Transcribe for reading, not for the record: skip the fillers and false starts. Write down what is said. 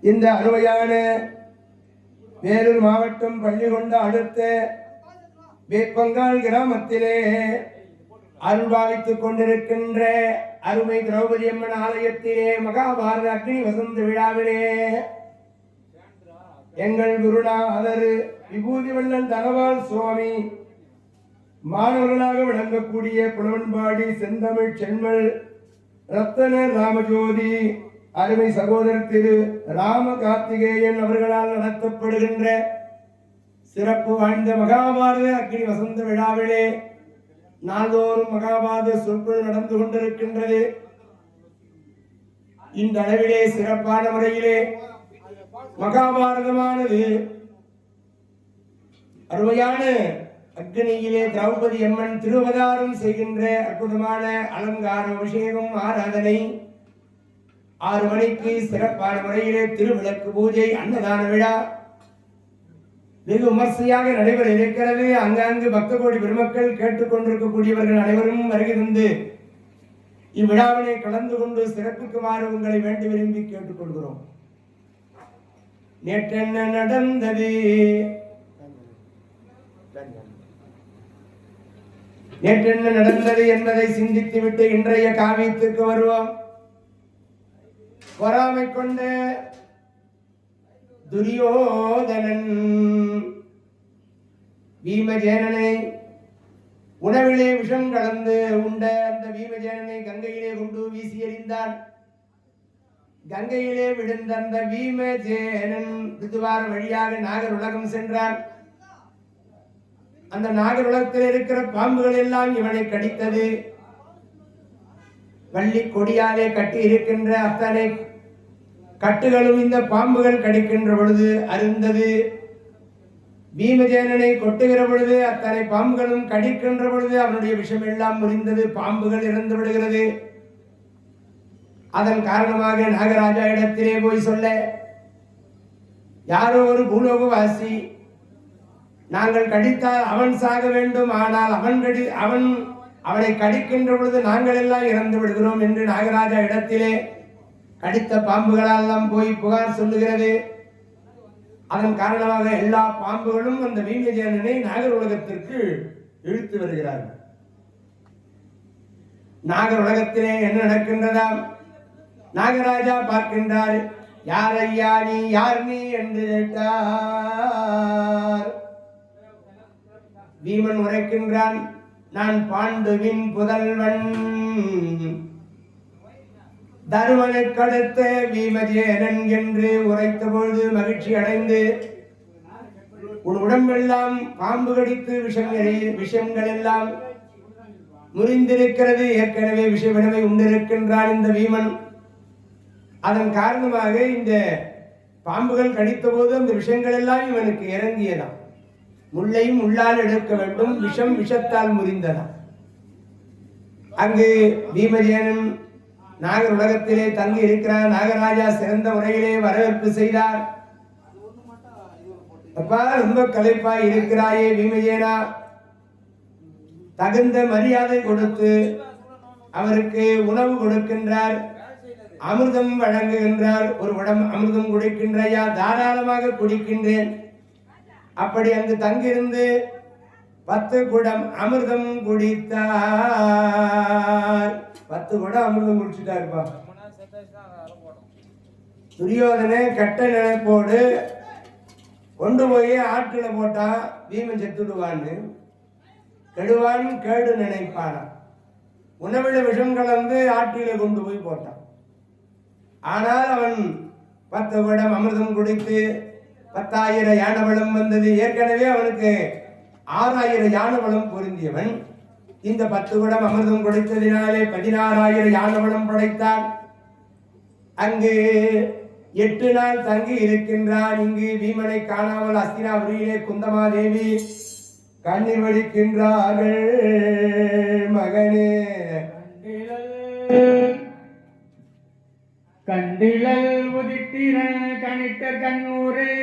இந்த அருமையான வேலூர் மாவட்டம் பள்ளிகொண்ட அடுத்த வேப்பங்கால் கிராமத்திலே அருள்பாவித்துக் கொண்டிருக்கின்ற அருமை திரௌபதி அம்மன் ஆலயத்திலே மகாபாரத அக்னி வசந்த விழாவிலே எங்கள் குருநாதர் விபூதி வள்ளல் தனபால் சுவாமி மாணவர்களாக விளங்கக்கூடிய புலவன்பாடி செந்தமிழ் சென்மல் ரத்தன ராமஜோதி அருமை சகோதரர் திரு ராம கார்த்திகேயன் அவர்களால் நடத்தப்படுகின்ற சிறப்பு வாய்ந்த மகாபாரத அக்னி வசந்த விழாவிலே நாள்தோறும் மகாபாரத சொற்பொழிவு நடந்து கொண்டிருக்கின்றது. இந்த அளவிலே சிறப்பான முறையிலே மகாபாரதமானது அருமையான அக்னியிலே திரௌபதி அம்மன் திருவதாரம் செய்கின்ற அற்புதமான அலங்கார அபிஷேகம் ஆராதனை 6 மணிக்கு சிறப்பான முறையிலே திருவிளக்கு பூஜை அன்னதான விழா வெகு விமர்சையாக நடைபெற இருக்கிறது. அங்காங்கு பக்த கோடி பெருமக்கள் கேட்டுக்கொண்டிருக்கக்கூடியவர்கள் அனைவரும் வருகை தந்து இவ்விழாவினை கலந்து கொண்டு சிறப்புக்குமாறு உங்களை வேண்டி விரும்பி கேட்டுக்கொள்கிறோம். நேற்றென்ன நடந்தது நேற்றென்ன நடந்தது என்பதை சிந்தித்துவிட்டு இன்றைய காவியத்துக்கு வருவோம். பொறாமை கொண்ட துரியோதனன் பீமசேனனை உணவிலே விஷம் கலந்து உண்ட அந்த பீமசேனனை கங்கையிலே கொண்டு வீசி எறிந்தான். கங்கையிலே விழுந்த அந்த பீமசேனன் ரிதுவார வழியாக நாகர் உலகம் சென்றான். அந்த நாகர் உலகத்தில் இருக்கிற பாம்புகள் எல்லாம் இவனை கடித்தது. வள்ளி கொடியாலே கட்டி இருக்கின்ற அத்தனை கட்டுகளும் இந்த பாம்புகள் கடிக்கின்ற பொழுது அருந்தது. பீமசேனனை கொட்டுகிற பொழுது அத்தனை பாம்புகளும் கடிக்கின்ற பொழுது அவனுடைய விஷம் எல்லாம் முறிந்தது. பாம்புகள் இறந்து விடுகிறது. அதன் காரணமாக நாகராஜா இடத்திலே போய் சொல்ல, யாரோ ஒரு பூலோகவாசி நாங்கள் கடித்தால் அவன் சாக வேண்டும், ஆனால் அவனை கடிக்கின்ற பொழுது நாங்கள் எல்லாம் இறந்து விடுகிறோம் என்று நாகராஜா இடத்திலே கடித்த பாம்புகளெல்லாம் போய் புகார் சொல்லுகிறது. அதன் காரணமாக எல்லா பாம்புகளும் அந்த பீமசேனனை நாகர் உலகத்திற்கு இழுத்து வருகிறார்கள். நாகர் உலகத்திலே என்ன நடக்கின்றதாம்? நாகராஜா பார்க்கின்றார். யார் ஐயா நீ, யார் நீ என்று கேட்டார். பீமன் உரைக்கின்றான், நான் பாண்டுவின் புதல்வன், தருமனை கடத்த பீமசேனன் என்று உரைத்த பொழுது மகிழ்ச்சி அடைந்து, உன் உடம்பெல்லாம் பாம்பு கடித்து விஷயங்கள் எல்லாம் முறிந்திருக்கிறது. ஏற்கனவே விஷவினவை உண்டிருக்கின்றான் இந்த பீமன். அதன் காரணமாக இந்த பாம்புகள் கடித்த போது அந்த விஷயங்கள் எல்லாம் இவனுக்கு இறங்கியதாம். முள்ளையும் உள்ளால் எடுக்க வேண்டும், விஷம் விஷத்தால் முறிந்ததாம். அங்கு பீமசேனன் நாகர் உலகத்திலே தங்கி இருக்கிறார். நாகராஜா சிறந்த முறையிலே வரவேற்பு செய்தார். அப்பா, ரொம்ப களைப்பாய் இருக்கிறாயே பீமசேனா, தகுந்த மரியாதை கொடுத்து அவருக்கு உணவு கொடுக்கின்றார், அமிர்தம் வழங்குகின்றார். ஒரு உடம் அமிர்தம் குடிக்கின்றையா? தாராளமாக குடிக்கின்றேன். அப்படி அங்கு தங்கியிருந்து 10 குடம் அமிர்தம் குடித்தார். 10 குடம் அமிர்தம் குடிச்சுட்டாருப்பா. துரியோதனை கெட்ட நினைப்போடு கொண்டு போய் ஆற்றுல போட்டா பீமன் செத்துடுவான்னு, கெடுவான் கேடு நினைப்பானா. உணவுல விஷம் கலந்து ஆற்றில கொண்டு போய் போட்டான். ஆனால் அவன் 10 குடம் அமிர்தம் குடித்து 10,000 யானை பலம் வந்தது. ஏற்கனவே அவனுக்கு 6,000 யானை பலம் பொருந்தியவன். இந்த 10 குடம் அமிர்தம் கொடுத்ததினாலே 16,000 யானை பலம் படைத்தான். அங்கு 8 நாள் தங்கி இருக்கின்றான். இங்கு பீமனை காணாமல் அஸ்தினாபுரியிலே குந்தமாதேவி கண்ணீர் வடிக்கின்றார்கள். மகனே கண்டிலல் உதித்திர கணிட்ட கண்ணூரே